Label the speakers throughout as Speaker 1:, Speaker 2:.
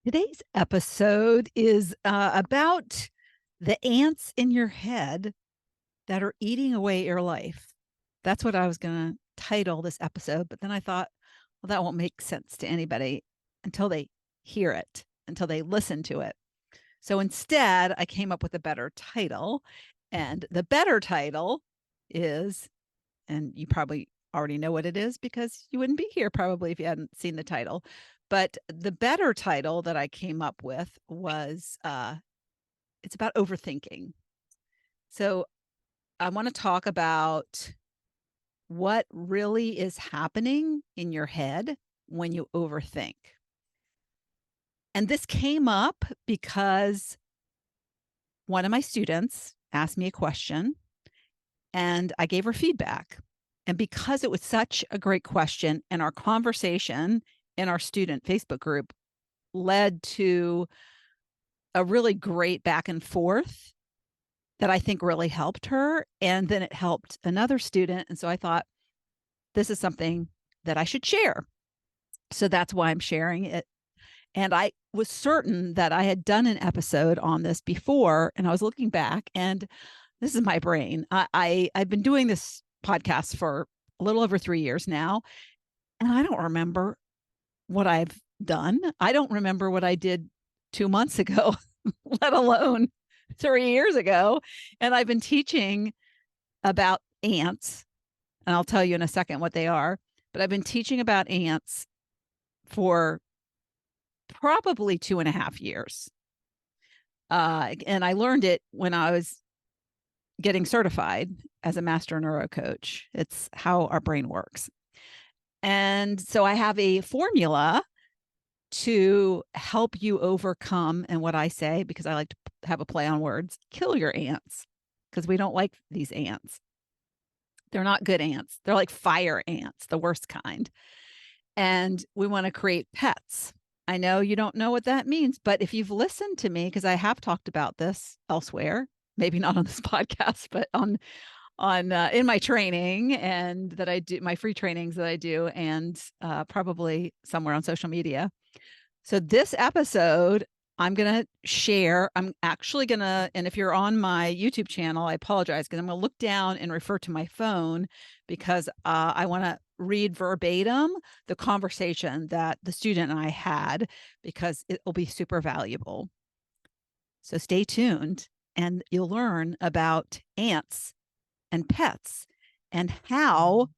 Speaker 1: Today's episode is about the ants in your head that are eating away your life. That's what I was going to title this episode, but then I thought, well, that won't make sense to anybody until they hear it, until they listen to it. So instead, I came up with a better title. And the better title is, and you probably already know what it is because you wouldn't be here probably if you hadn't seen the title. But the better title that I came up with was it's about overthinking. So I want to talk about what really is happening in your head when you overthink. And this came up because one of my students asked me a question and I gave her feedback. And because it was such a great question, and our conversation in our student Facebook group led to a really great back and forth that I think really helped her. And then it helped another student. And so I thought, this is something that I should share. So that's why I'm sharing it. And I was certain that I had done an episode on this before, and I was looking back, and this is my brain. I've been doing this podcast for a little over 3 years now, and I don't remember what I've done. I don't remember what I did 2 months ago, let alone 3 years ago. And I've been teaching about ants, and I'll tell you in a second what they are, but I've been teaching about ants for probably 2.5 years. And I learned it when I was getting certified as a master neuro coach. It's how our brain works. And so I have a formula to help you overcome, and what I say, because I like to have a play on words, kill your ants, because we don't like these ants. They're not good ants. They're like fire ants, the worst kind. And we want to create pets. I know you don't know what that means, but if you've listened to me, because I have talked about this elsewhere, maybe not on this podcast, but on in my training and that I do, my free trainings that I do, and probably somewhere on social media. So this episode, I'm going to share. I'm actually going to, and if you're on my YouTube channel, I apologize because I'm going to look down and refer to my phone because I want to read verbatim the conversation that the student and I had because it will be super valuable. So stay tuned and you'll learn about ants and pets and how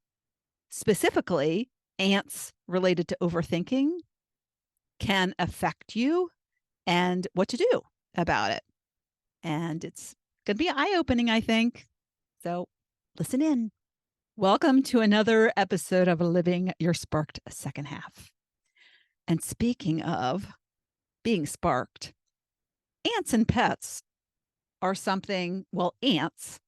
Speaker 1: specifically ants related to overthinking can affect you and what to do about it. And it's going to be eye-opening, I think. So listen in. Welcome to another episode of Living Your Sparked Second Half. And speaking of being sparked, ants and pets are something, well, ants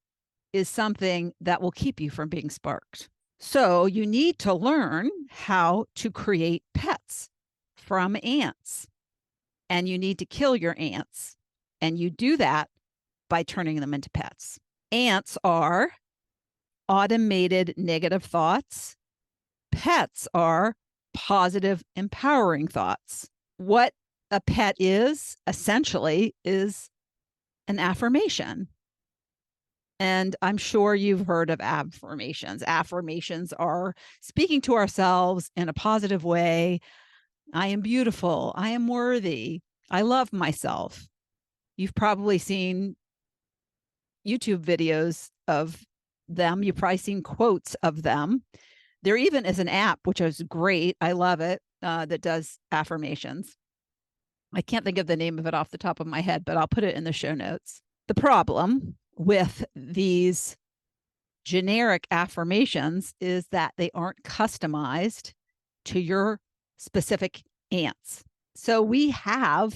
Speaker 1: is something that will keep you from being sparked. So you need to learn how to create pets from ants. And you need to kill your ants. And you do that by turning them into pets. Ants are automated negative thoughts. Pets are positive, empowering thoughts. What a pet is essentially is an affirmation. And I'm sure you've heard of affirmations. Affirmations are speaking to ourselves in a positive way. I am beautiful. I am worthy. I love myself. You've probably seen YouTube videos of them. You've probably seen quotes of them. There even is an app, which is great. I love it, that does affirmations. I can't think of the name of it off the top of my head, but I'll put it in the show notes. The problem with these generic affirmations is that they aren't customized to your specific ants. So we have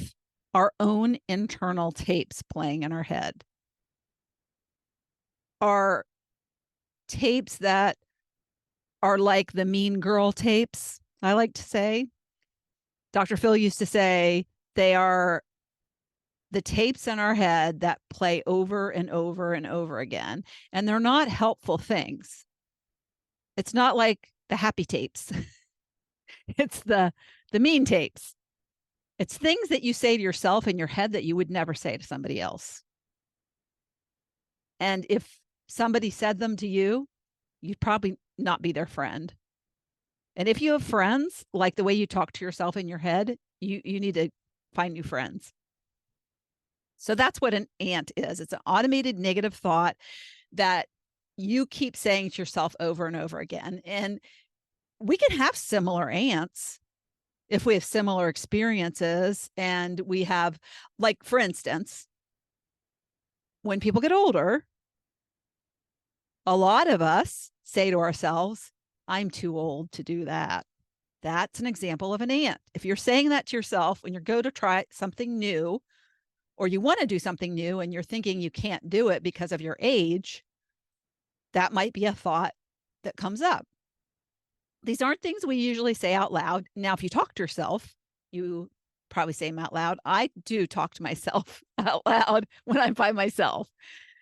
Speaker 1: our own internal tapes playing in our head. Our tapes that are like the mean girl tapes, I like to say. Dr. Phil used to say they are the tapes in our head that play over and over and over again. And they're not helpful things. It's not like the happy tapes. It's the mean tapes. It's things that you say to yourself in your head that you would never say to somebody else. And if somebody said them to you, you'd probably not be their friend. And if you have friends, like the way you talk to yourself in your head, you need to find new friends. So that's what an ant is. It's an automated negative thought that you keep saying to yourself over and over again. And we can have similar ants if we have similar experiences and we have, like, for instance, when people get older, a lot of us say to ourselves, I'm too old to do that. That's an example of an ant. If you're saying that to yourself when you go to try something new, or you want to do something new and you're thinking you can't do it because of your age, that might be a thought that comes up. These aren't things we usually say out loud. Now, if you talk to yourself, you probably say them out loud. I do talk to myself out loud when I'm by myself.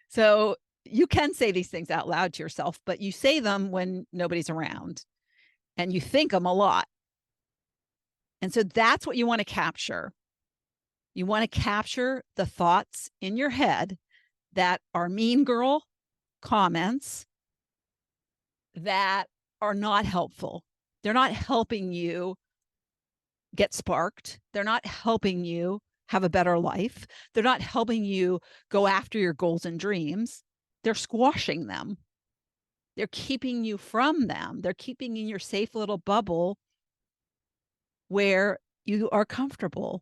Speaker 1: So you can say these things out loud to yourself, but you say them when nobody's around and you think them a lot. And so that's what you want to capture. You want to capture the thoughts in your head that are mean girl comments that are not helpful. They're not helping you get sparked. They're not helping you have a better life. They're not helping you go after your goals and dreams. They're squashing them. They're keeping you from them. They're keeping you in your safe little bubble where you are comfortable,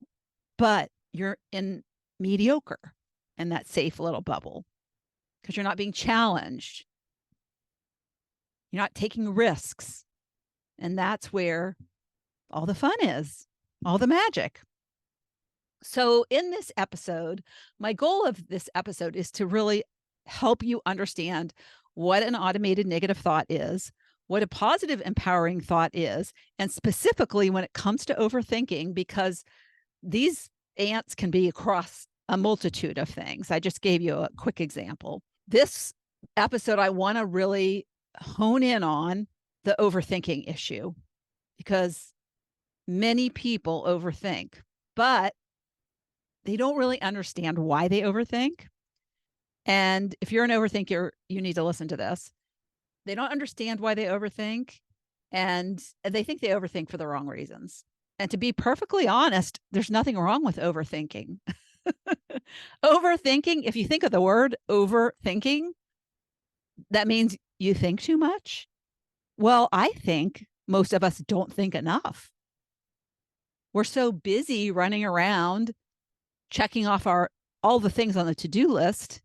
Speaker 1: but you're in mediocre in that safe little bubble because you're not being challenged. You're not taking risks. And that's where all the fun is, all the magic. So in this episode, my goal of this episode is to really help you understand what an automated negative thought is, what a positive empowering thought is, and specifically when it comes to overthinking, because these ants can be across a multitude of things. I just gave you a quick example. This episode, I want to really hone in on the overthinking issue because many people overthink, but they don't really understand why they overthink. And if you're an overthinker, you need to listen to this. They don't understand why they overthink, and they think they overthink for the wrong reasons. And to be perfectly honest, there's nothing wrong with overthinking. Overthinking, if you think of the word overthinking, that means you think too much. Well, I think most of us don't think enough. We're so busy running around checking off all the things on the to-do list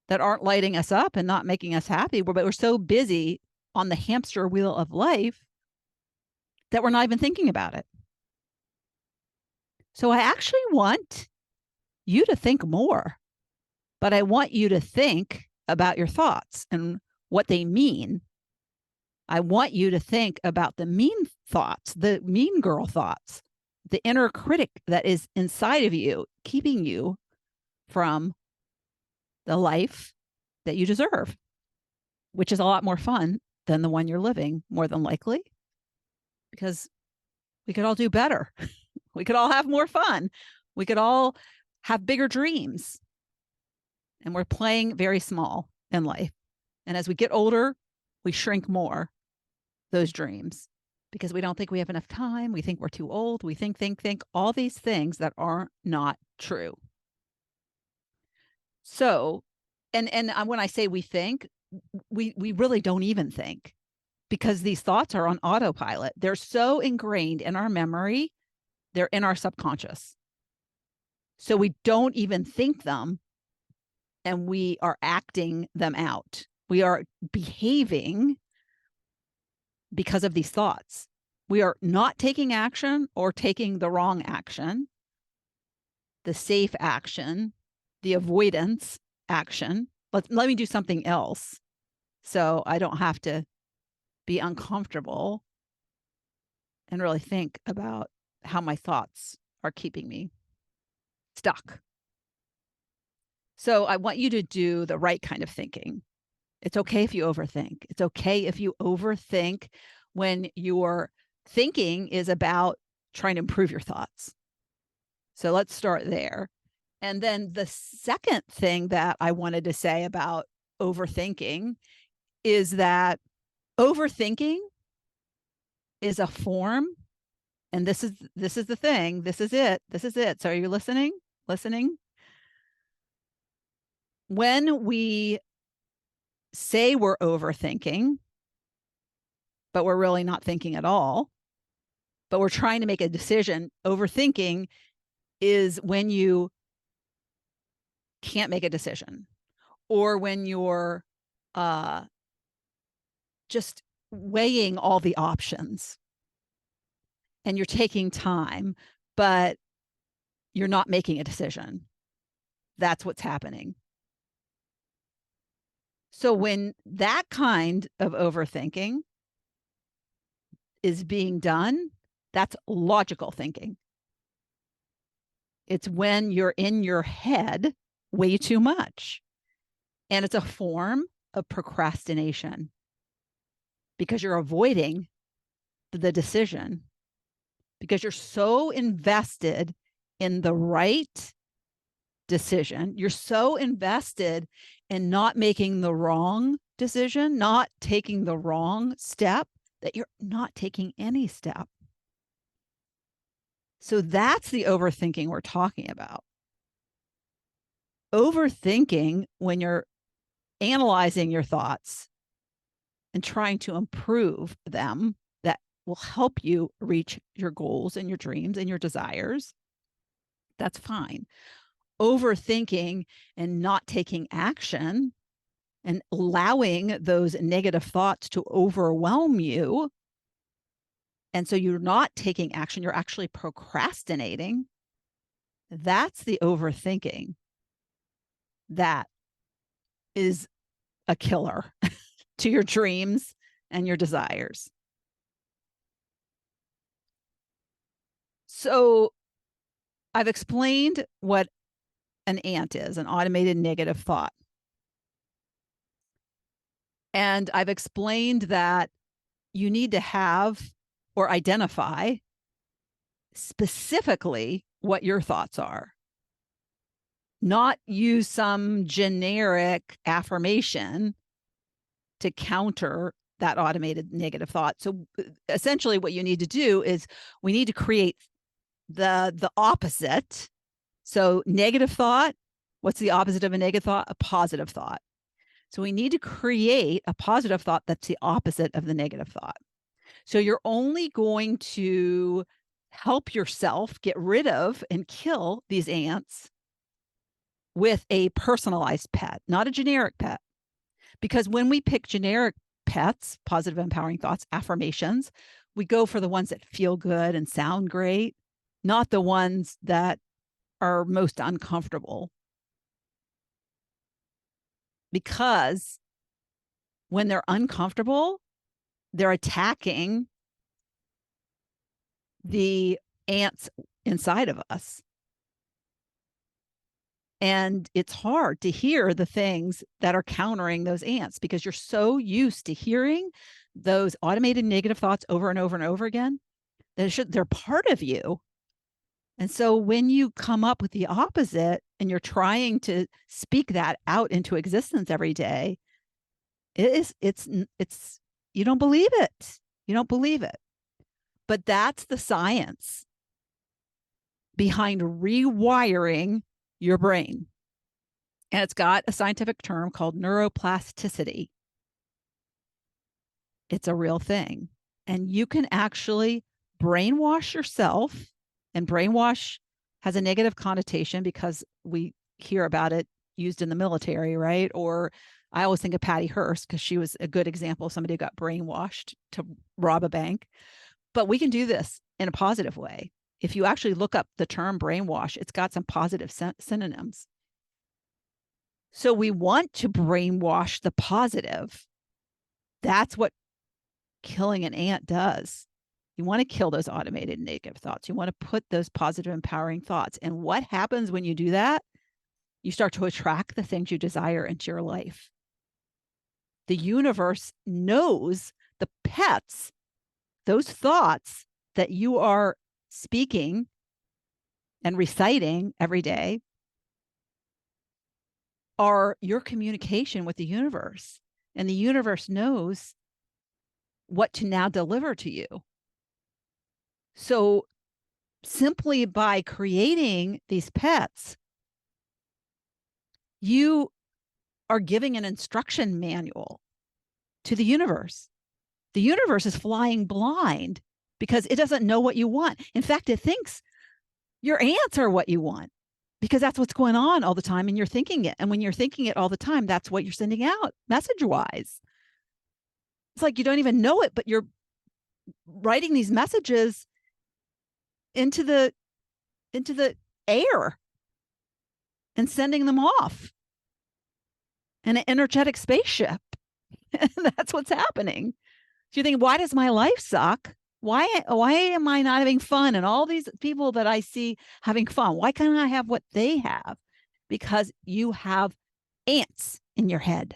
Speaker 1: that aren't lighting us up and not making us happy, but we're so busy on the hamster wheel of life that we're not even thinking about it. So I actually want you to think more, but I want you to think about your thoughts and what they mean. I want you to think about the mean thoughts, the mean girl thoughts, the inner critic that is inside of you, keeping you from the life that you deserve, which is a lot more fun than the one you're living, more than likely, because we could all do better. We could all have more fun. We could all have bigger dreams. And we're playing very small in life. And as we get older, we shrink more those dreams because we don't think we have enough time. We think we're too old. We think all these things that are not true. So, and when I say we think, we really don't even think because these thoughts are on autopilot. They're so ingrained in our memory. They're in our subconscious. So we don't even think them and we are acting them out. We are behaving because of these thoughts. We are not taking action or taking the wrong action, the safe action, the avoidance action. Let me do something else so I don't have to be uncomfortable and really think about how my thoughts are keeping me stuck. So I want you to do the right kind of thinking. It's okay if you overthink. It's okay if you overthink when your thinking is about trying to improve your thoughts. So let's start there. And then the second thing that I wanted to say about overthinking is that overthinking is a form, and this is the thing. This is it. So are you listening? Listening? When we say we're overthinking, but we're really not thinking at all, but we're trying to make a decision, overthinking is when you can't make a decision, or when you're just weighing all the options and you're taking time, but you're not making a decision. That's what's happening. So when that kind of overthinking is being done, that's logical thinking. It's when you're in your head way too much. And it's a form of procrastination because you're avoiding the decision, because you're so invested in the right decision. You're so invested in not making the wrong decision, not taking the wrong step, that you're not taking any step. So that's the overthinking we're talking about. Overthinking, when you're analyzing your thoughts and trying to improve them, that will help you reach your goals and your dreams and your desires, that's fine. Overthinking and not taking action and allowing those negative thoughts to overwhelm you, and so you're not taking action, you're actually procrastinating, that's the overthinking. That is a killer to your dreams and your desires. So I've explained what an ANT is, an automated negative thought. And I've explained that you need to have or identify specifically what your thoughts are, not use some generic affirmation to counter that automated negative thought. So essentially what you need to do is we need to create the opposite. So negative thought, what's the opposite of a negative thought? A positive thought. So we need to create a positive thought that's the opposite of the negative thought. So you're only going to help yourself get rid of and kill these ants with a personalized pet, not a generic pet. Because when we pick generic pets, positive empowering thoughts, affirmations, we go for the ones that feel good and sound great, not the ones that are most uncomfortable. Because when they're uncomfortable, they're attacking the ants inside of us. And it's hard to hear the things that are countering those ants because you're so used to hearing those automated negative thoughts over and over and over again that they're part of you. And so when you come up with the opposite and you're trying to speak that out into existence every day, it's you don't believe it. You don't believe it. But that's the science behind rewiring your brain. And it's got a scientific term called neuroplasticity. It's a real thing. And you can actually brainwash yourself, and brainwash has a negative connotation because we hear about it used in the military, right? Or I always think of Patty Hearst because she was a good example of somebody who got brainwashed to rob a bank. But we can do this in a positive way. If you actually look up the term brainwash, it's got some positive synonyms. So we want to brainwash the positive. That's what killing an ant does. You want to kill those automated negative thoughts. You want to put those positive, empowering thoughts. And what happens when you do that? You start to attract the things you desire into your life. The universe knows the pets, those thoughts that you are speaking and reciting every day are your communication with the universe. And the universe knows what to now deliver to you. So simply by creating these pets, you are giving an instruction manual to the universe. The universe is flying blind because it doesn't know what you want. In fact, it thinks your ants are what you want because that's what's going on all the time and you're thinking it. And when you're thinking it all the time, that's what you're sending out message wise. It's like you don't even know it, but you're writing these messages into the air and sending them off in an energetic spaceship. That's what's happening. So you think, why does my life suck? Why am I not having fun? And all these people that I see having fun, why can't I have what they have? Because you have ants in your head.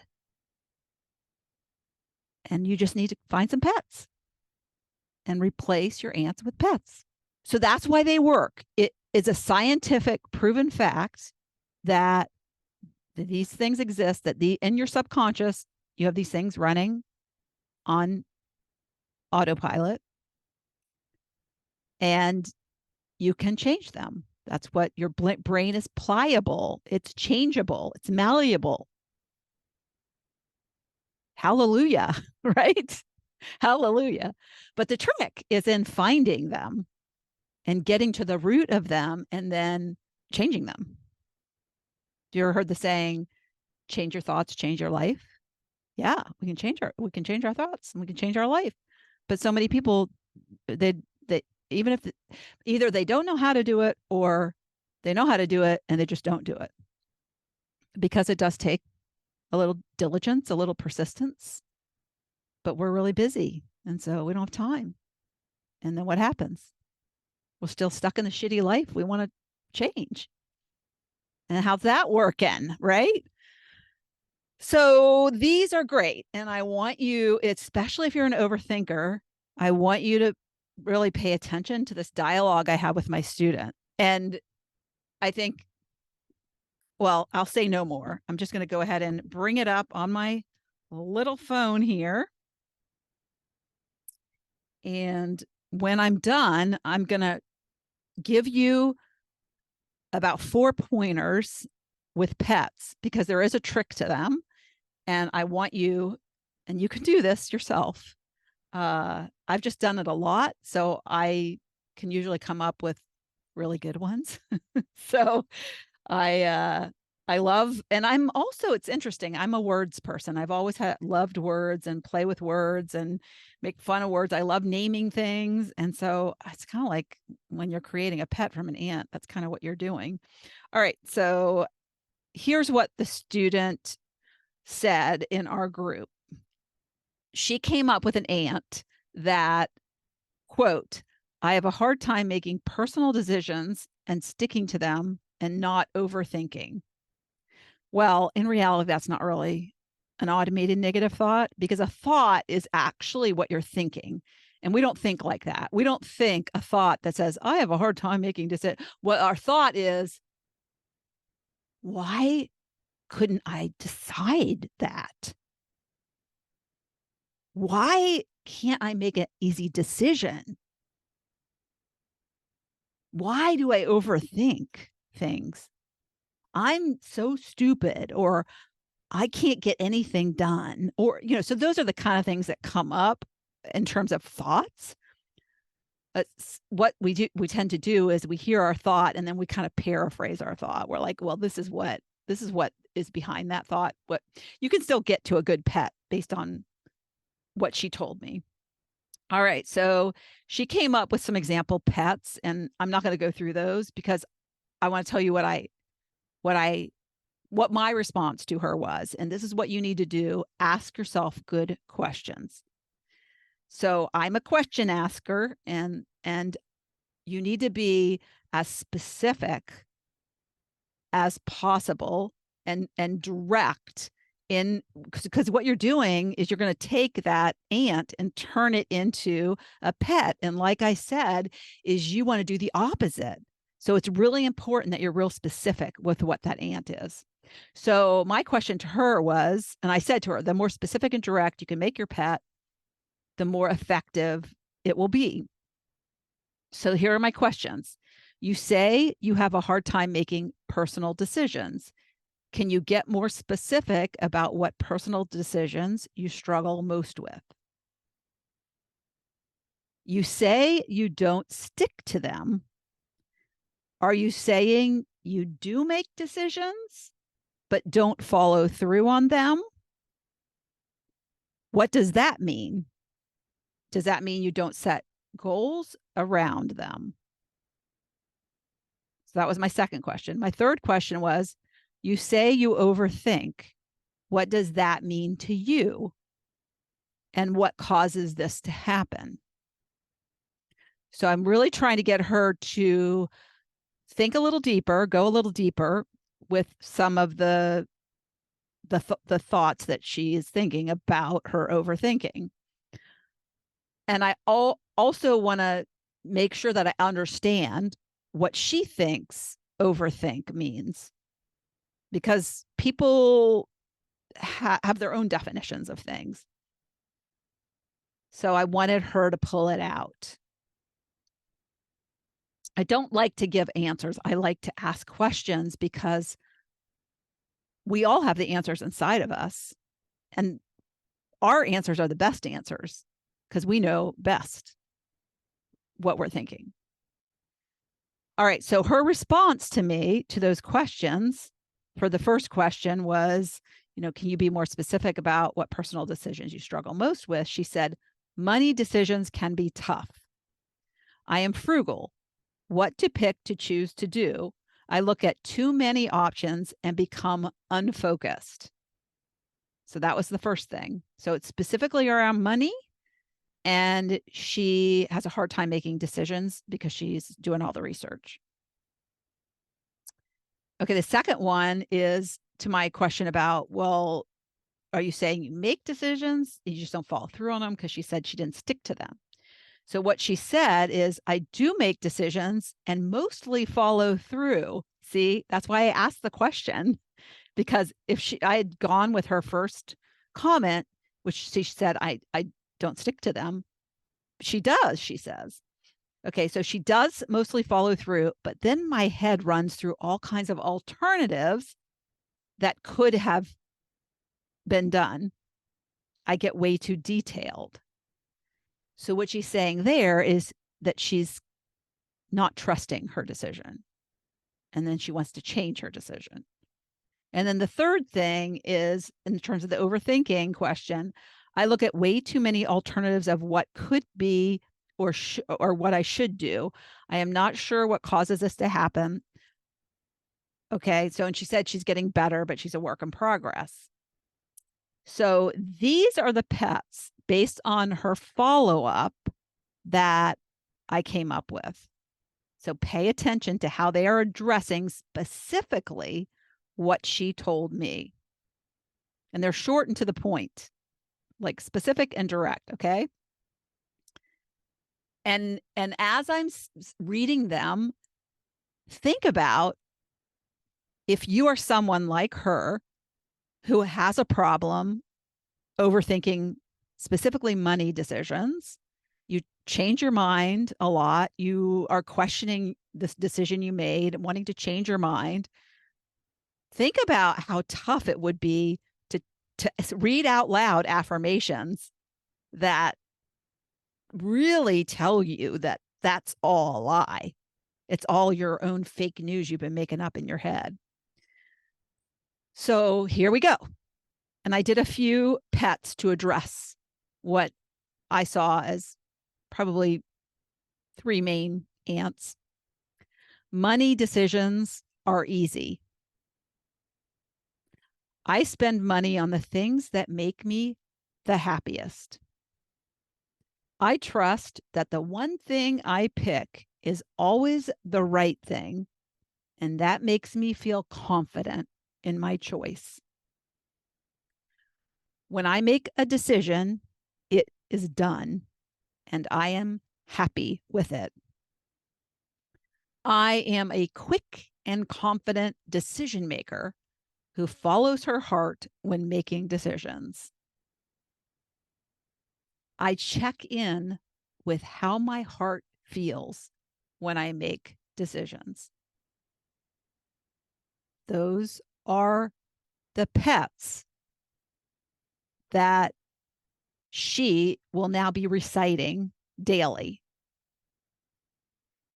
Speaker 1: And you just need to find some pets and replace your ants with pets. So that's why they work. It is a scientific proven fact that these things exist, that in your subconscious, you have these things running on autopilot and you can change them. That's what your brain is pliable. It's changeable. It's malleable. Hallelujah, right? Hallelujah. But the trick is in finding them and getting to the root of them and then changing them. You ever heard the saying, change your thoughts, change your life? Yeah, we can change our thoughts and we can change our life. But so many people, they even if either they don't know how to do it or they know how to do it and they just don't do it because it does take a little diligence, a little persistence, but we're really busy. And so we don't have time. And then what happens? We're still stuck in the shitty life. We want to change. And how's that working? Right? So these are great. And I want you, especially if you're an overthinker, I want you to really pay attention to this dialogue I have with my student. And I think, well, I'll say no more. I'm just going to go ahead and bring it up on my little phone here. And when I'm done, I'm going to give you about 4 pointers with pets because there is a trick to them. And I want you, and you can do this yourself. I've just done it a lot, so I can usually come up with really good ones. So I love, and I'm also, it's interesting, I'm a words person. I've always loved words and play with words and make fun of words. I love naming things. And so it's kind of like when you're creating a pet from an ant, that's kind of what you're doing. All right. So here's what the student said in our group. She came up with an ant that, quote, I have a hard time making personal decisions and sticking to them and not overthinking. Well, in reality, that's not really an automated negative thought because a thought is actually what you're thinking. And we don't think like that. We don't think a thought that says, I have a hard time making decisions. What our thought is, why couldn't I decide that? Why can't I make an easy decision? Why do I overthink things? I'm so stupid, or I can't get anything done, or, so those are the kind of things that come up in terms of thoughts. What we tend to do is we hear our thought and then we kind of paraphrase our thought. We're like, well, this is what is behind that thought. What you can still get to a good pet based on what she told me. All right. So she came up with some example pets, and I'm not going to go through those because I want to tell you what my response to her was. And this is what you need to do. Ask yourself good questions. So I'm a question asker, and you need to be as specific as possible and direct because what you're doing is you're going to take that ant and turn it into a pet. And like I said, is you want to do the opposite. So it's really important that you're real specific with what that ant is. So my question to her was, and I said to her, the more specific and direct you can make your pet, the more effective it will be. So here are my questions. You say you have a hard time making personal decisions. Can you get more specific about what personal decisions you struggle most with? You say you don't stick to them. Are you saying you do make decisions, but don't follow through on them? What does that mean? Does that mean you don't set goals around them? So that was my second question. My third question was, you say you overthink. What does that mean to you? And what causes this to happen? So I'm really trying to get her to think a little deeper, go a little deeper with some of the thoughts that she is thinking about her overthinking. And I also want to make sure that I understand what she thinks overthink means, because people have their own definitions of things. So I wanted her to pull it out. I don't like to give answers. I like to ask questions because we all have the answers inside of us. And our answers are the best answers because we know best what we're thinking. All right. So her response to me to those questions for the first question was, can you be more specific about what personal decisions you struggle most with? She said, money decisions can be tough. I am frugal. What to pick to choose to do? I look at too many options and become unfocused. So that was the first thing. So it's specifically around money. And she has a hard time making decisions because she's doing all the research. Okay, the second one is to my question about, well, are you saying you make decisions, you just don't follow through on them? Because she said she didn't stick to them. So what she said is, I do make decisions and mostly follow through. See, that's why I asked the question, because if I had gone with her first comment, which she said, I don't stick to them. She does, she says. Okay, so she does mostly follow through, but then my head runs through all kinds of alternatives that could have been done. I get way too detailed. So what she's saying there is that she's not trusting her decision. And then she wants to change her decision. And then the third thing is, in terms of the overthinking question, I look at way too many alternatives of what could be or what I should do. I am not sure what causes this to happen. Okay. So, and she said she's getting better, but she's a work in progress. So these are the pets based on her follow-up that I came up with. So pay attention to how they are addressing specifically what she told me. And they're short and to the point, like specific and direct, okay? And as I'm reading them, think about if you are someone like her who has a problem overthinking specifically money decisions, you change your mind a lot, you are questioning this decision you made and wanting to change your mind. Think about how tough it would be to read out loud affirmations that really tell you that that's all a lie. It's all your own fake news you've been making up in your head. So here we go. And I did a few pets to address what I saw as probably three main ants. Money decisions are easy. I spend money on the things that make me the happiest. I trust that the one thing I pick is always the right thing, and that makes me feel confident in my choice. When I make a decision, it is done and I am happy with it. I am a quick and confident decision maker who follows her heart when making decisions. I check in with how my heart feels when I make decisions. Those are the pets that she will now be reciting daily.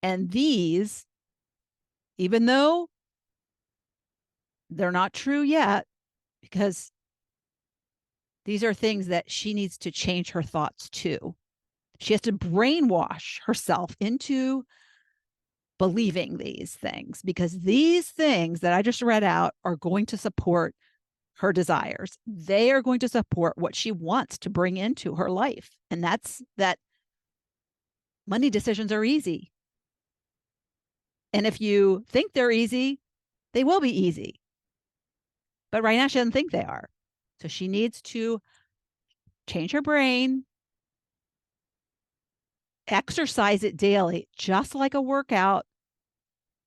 Speaker 1: And these, even though they're not true yet, because these are things that she needs to change her thoughts to. She has to brainwash herself into believing these things, because these things that I just read out are going to support her desires. They are going to support what she wants to bring into her life. And that's that money decisions are easy. And if you think they're easy, they will be easy. But right now, she doesn't think they are. So she needs to change her brain, exercise it daily, just like a workout,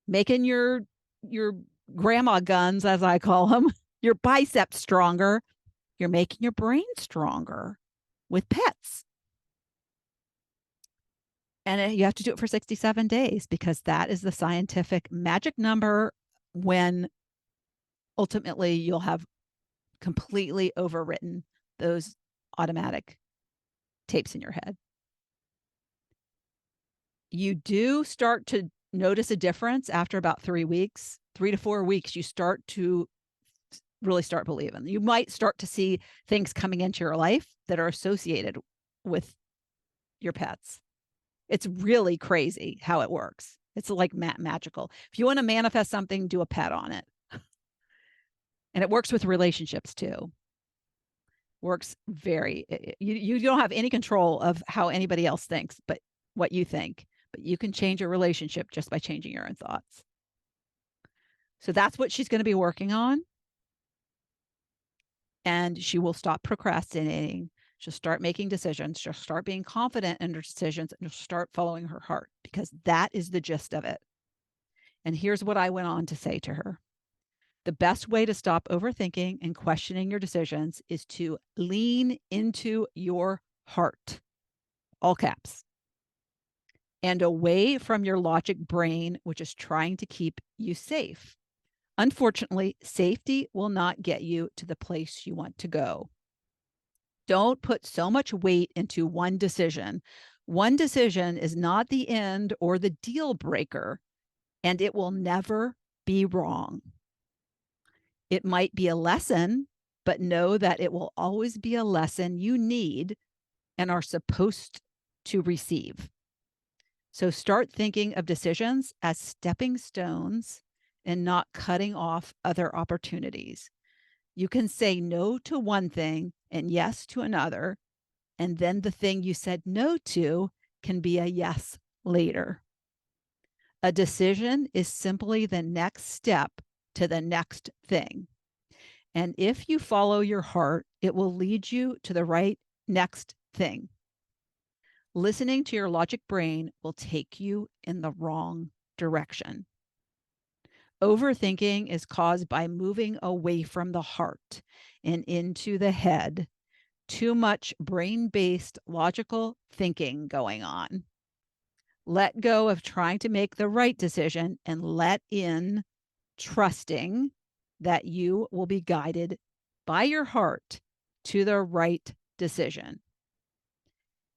Speaker 1: making your grandma guns, as I call them, your biceps stronger. You're making your brain stronger with pets. And you have to do it for 67 days, because that is the scientific magic number when ultimately you'll have completely overwritten those automatic tapes in your head. You do start to notice a difference after about 3 weeks, 3 to 4 weeks. You start to really start believing. You might start to see things coming into your life that are associated with your pets. It's really crazy how it works. It's like magical. If you want to manifest something, do a pet on it. And it works with relationships too. Works very, you don't have any control of how anybody else thinks, but what you think. But you can change a relationship just by changing your own thoughts. So that's what she's going to be working on. And she will stop procrastinating. She'll start making decisions. She'll start being confident in her decisions, and she'll start following her heart, because that is the gist of it. And here's what I went on to say to her. The best way to stop overthinking and questioning your decisions is to lean into your heart, all caps, and away from your logic brain, which is trying to keep you safe. Unfortunately, safety will not get you to the place you want to go. Don't put so much weight into one decision. One decision is not the end or the deal breaker, and it will never be wrong. It might be a lesson, but know that it will always be a lesson you need and are supposed to receive. So start thinking of decisions as stepping stones and not cutting off other opportunities. You can say no to one thing and yes to another, and then the thing you said no to can be a yes later. A decision is simply the next step to the next thing. And if you follow your heart, it will lead you to the right next thing. Listening to your logic brain will take you in the wrong direction. Overthinking is caused by moving away from the heart and into the head. Too much brain-based logical thinking going on. Let go of trying to make the right decision and let in trusting that you will be guided by your heart to the right decision.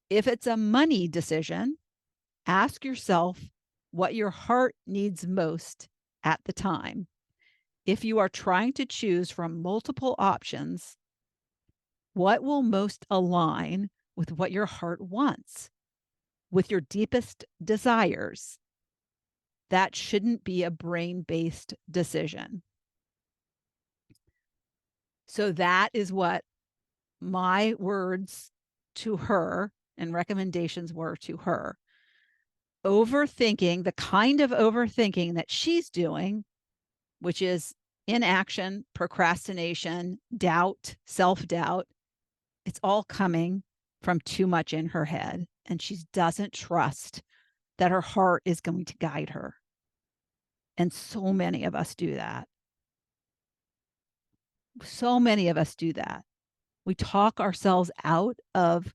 Speaker 1: If it's a money decision, ask yourself what your heart needs most at the time. If you are trying to choose from multiple options, what will most align with what your heart wants, with your deepest desires? That shouldn't be a brain-based decision. So that is what my words to her and recommendations were to her. Overthinking, the kind of overthinking that she's doing, which is inaction, procrastination, doubt, self-doubt, it's all coming from too much in her head, and she doesn't trust that her heart is going to guide her. And so many of us do that. So many of us do that. We talk ourselves out of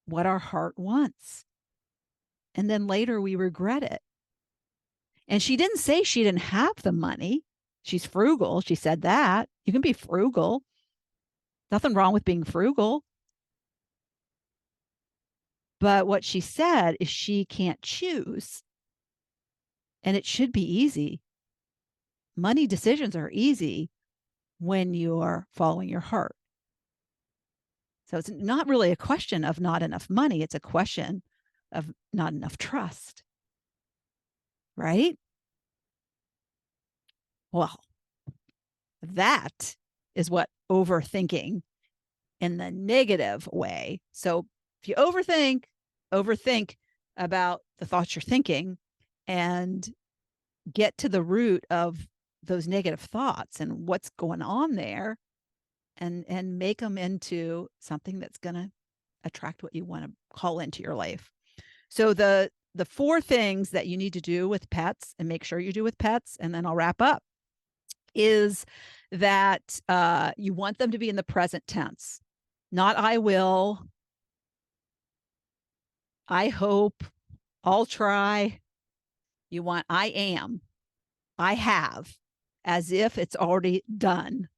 Speaker 1: what our heart wants. And then later we regret it. And she didn't say she didn't have the money. She's frugal. She said that. You can be frugal. Nothing wrong with being frugal. But what she said is she can't choose. And it should be easy. Money decisions are easy when you're following your heart. So it's not really a question of not enough money. It's a question of not enough trust. Right? Well, that is what overthinking in the negative way. So if you overthink about the thoughts you're thinking and get to the root of those negative thoughts and what's going on there, and make them into something that's going to attract what you want to call into your life. So the 4 things that you need to do with pets, and make sure you do with pets, and then I'll wrap up, is that you want them to be in the present tense, not I will, I hope, I'll try. You want I am, I have, as if it's already done,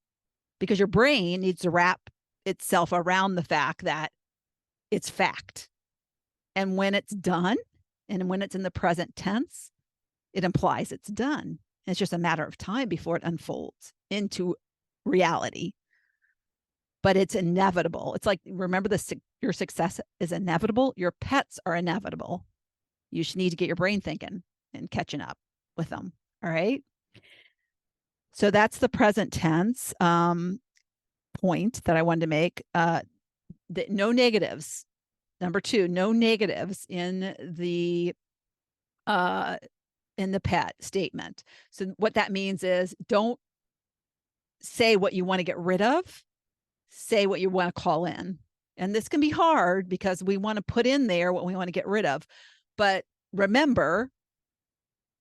Speaker 1: because your brain needs to wrap itself around the fact that it's fact. And when it's done, and when it's in the present tense, it implies it's done. It's just a matter of time before it unfolds into reality. But it's inevitable. It's like, remember, your success is inevitable. Your pets are inevitable. You just need to get your brain thinking and catching up with them. All right. So that's the present tense point that I wanted to make. No negatives. Number 2, no negatives in the pet statement. So what that means is, don't say what you want to get rid of, say what you want to call in. And this can be hard because we want to put in there what we want to get rid of. But remember,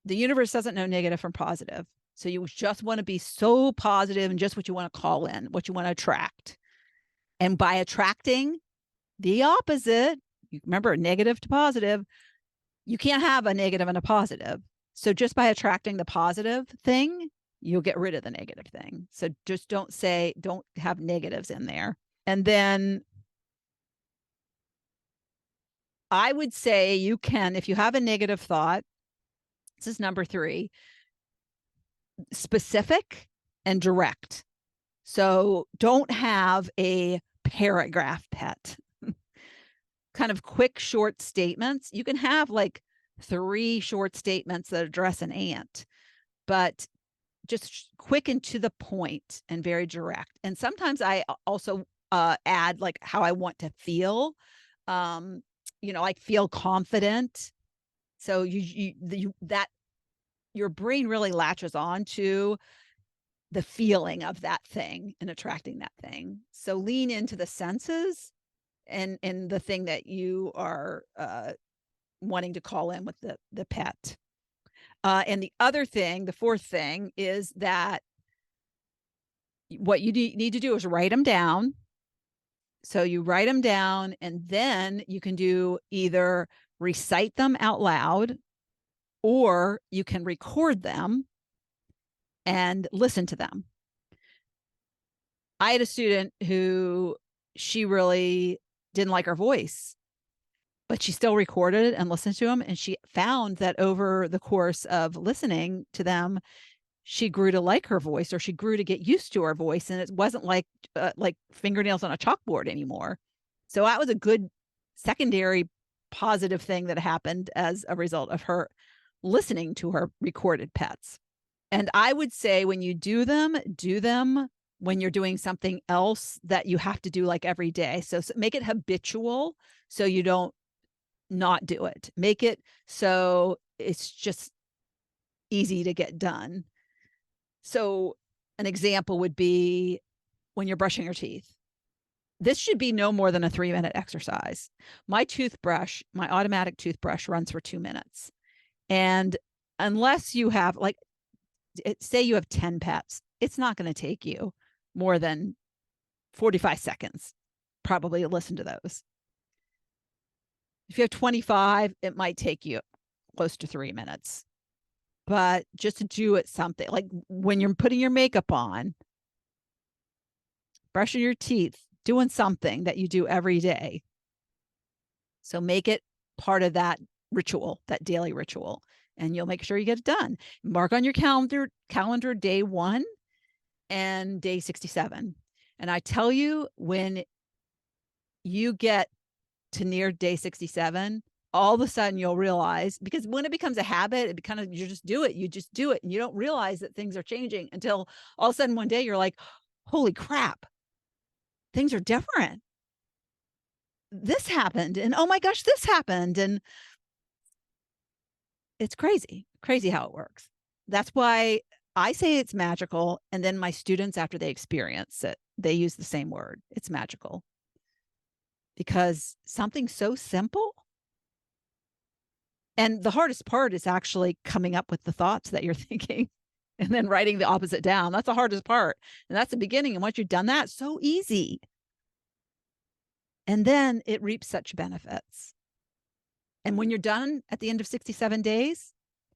Speaker 1: the universe doesn't know negative from positive. So you just want to be so positive and just what you want to call in, what you want to attract. And by attracting the opposite, you remember, negative to positive, you can't have a negative and a positive. So just by attracting the positive thing, you'll get rid of the negative thing. So just don't have negatives in there. And then I would say you can, if you have a negative thought, this is number 3, specific and direct. So don't have a paragraph pet. Kind of quick, short statements. You can have like 3 short statements that address an ant, but just quick and to the point and very direct. And sometimes I also add like how I want to feel. Like feel confident. So that your brain really latches on to the feeling of that thing and attracting that thing. So lean into the senses and the thing that you are wanting to call in with the pet. And the other thing, the 4th thing, is that what you need to do is write them down. So you write them down, and then you can do either recite them out loud, or you can record them and listen to them. I had a student who, she really didn't like her voice, but she still recorded it and listened to them. And she found that over the course of listening to them, she grew to like her voice, or she grew to get used to her voice. And it wasn't like fingernails on a chalkboard anymore. So that was a good secondary positive thing that happened as a result of her listening to her recorded pets. And I would say when you do them when you're doing something else that you have to do like every day. So make it habitual so you don't not do it. Make it so it's just easy to get done. So an example would be when you're brushing your teeth. this should be no more than a 3-minute exercise. My automatic toothbrush runs for 2 minutes. And unless you have say you have 10 pets, it's not going to take you more than 45 seconds, probably, to listen to those. If you have 25, it might take you close to 3 minutes. But just to do it something, like when you're putting your makeup on, brushing your teeth, doing something that you do every day. So make it part of that ritual, that daily ritual, and you'll make sure you get it done. Mark on your calendar day 1 and day 67. And I tell you, when you get to near day 67, all of a sudden you'll realize, because when it becomes a habit, you just do it. And you don't realize that things are changing until all of a sudden one day you're like, holy crap, things are different. This happened. And oh my gosh, this happened. And it's crazy how it works. That's why I say it's magical. And then my students, after they experience it, they use the same word. It's magical. Because something so simple. And the hardest part is actually coming up with the thoughts that you're thinking and then writing the opposite down. That's the hardest part. And that's the beginning. And once you've done that, so easy. And then it reaps such benefits. And when you're done at the end of 67 days,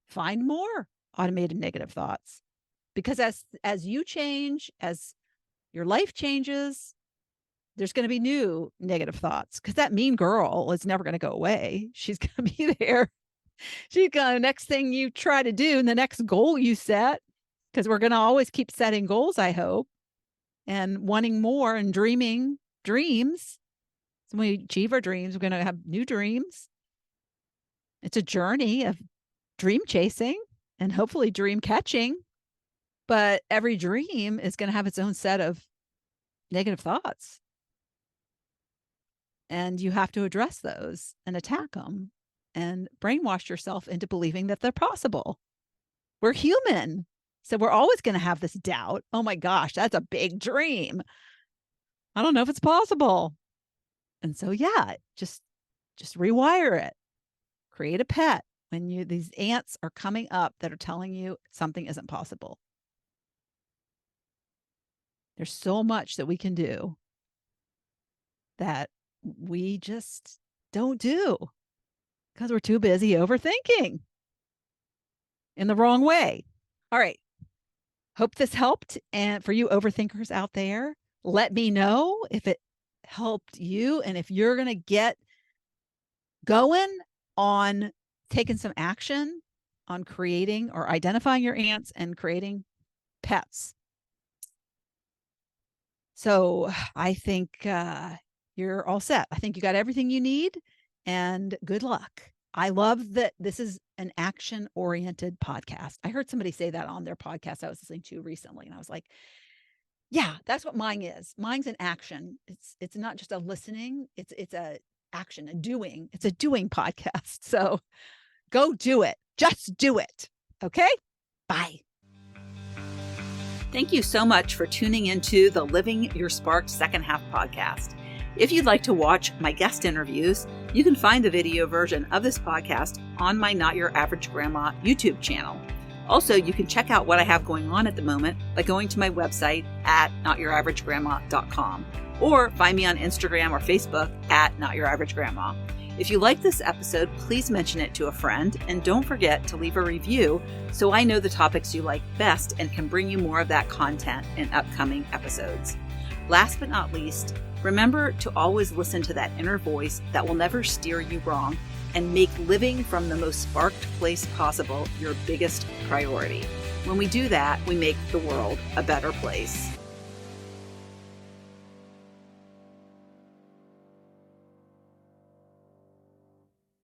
Speaker 1: find more automated negative thoughts. Because as you change, as your life changes, there's going to be new negative thoughts, because that mean girl is never going to go away. She's going to be there. She's going to, next thing you try to do, and the next goal you set, because we're going to always keep setting goals, I hope, and wanting more and dreaming dreams. So when we achieve our dreams, we're going to have new dreams. It's a journey of dream chasing and hopefully dream catching. But every dream is going to have its own set of negative thoughts. And you have to address those and attack them and brainwash yourself into believing that they're possible. We're human. So we're always going to have this doubt. Oh my gosh, that's a big dream. I don't know if it's possible. And so, yeah, just rewire it. Create a pet when these ants are coming up that are telling you something isn't possible. There's so much that we can do that we just don't do because we're too busy overthinking in the wrong way. All right. Hope this helped. And for you overthinkers out there, let me know if it helped you and if you're going to get going on taking some action on creating or identifying your ants and creating pets. So I think you're all set. I think you got everything you need, and good luck. I love that this is an action-oriented podcast. I heard somebody say that on their podcast I was listening to recently, and I was like, yeah, that's what mine is. Mine's an action. It's not just a listening. It's a action, a doing. It's a doing podcast. So go do it. Just do it. Okay? Bye. Thank you so much for tuning into the Living Your Spark Second Half podcast. If you'd like to watch my guest interviews, you can find the video version of this podcast on my Not Your Average Grandma YouTube channel. Also, you can check out what I have going on at the moment by going to my website at notyouraverage.grandma.com or find me on Instagram or Facebook at Not Your Average Grandma. If you like this episode, please mention it to a friend, and don't forget to leave a review so I know the topics you like best and can bring you more of that content in upcoming episodes. Last but not least, remember to always listen to that inner voice that will never steer you wrong and make living from the most sparked place possible your biggest priority. When we do that, we make the world a better place.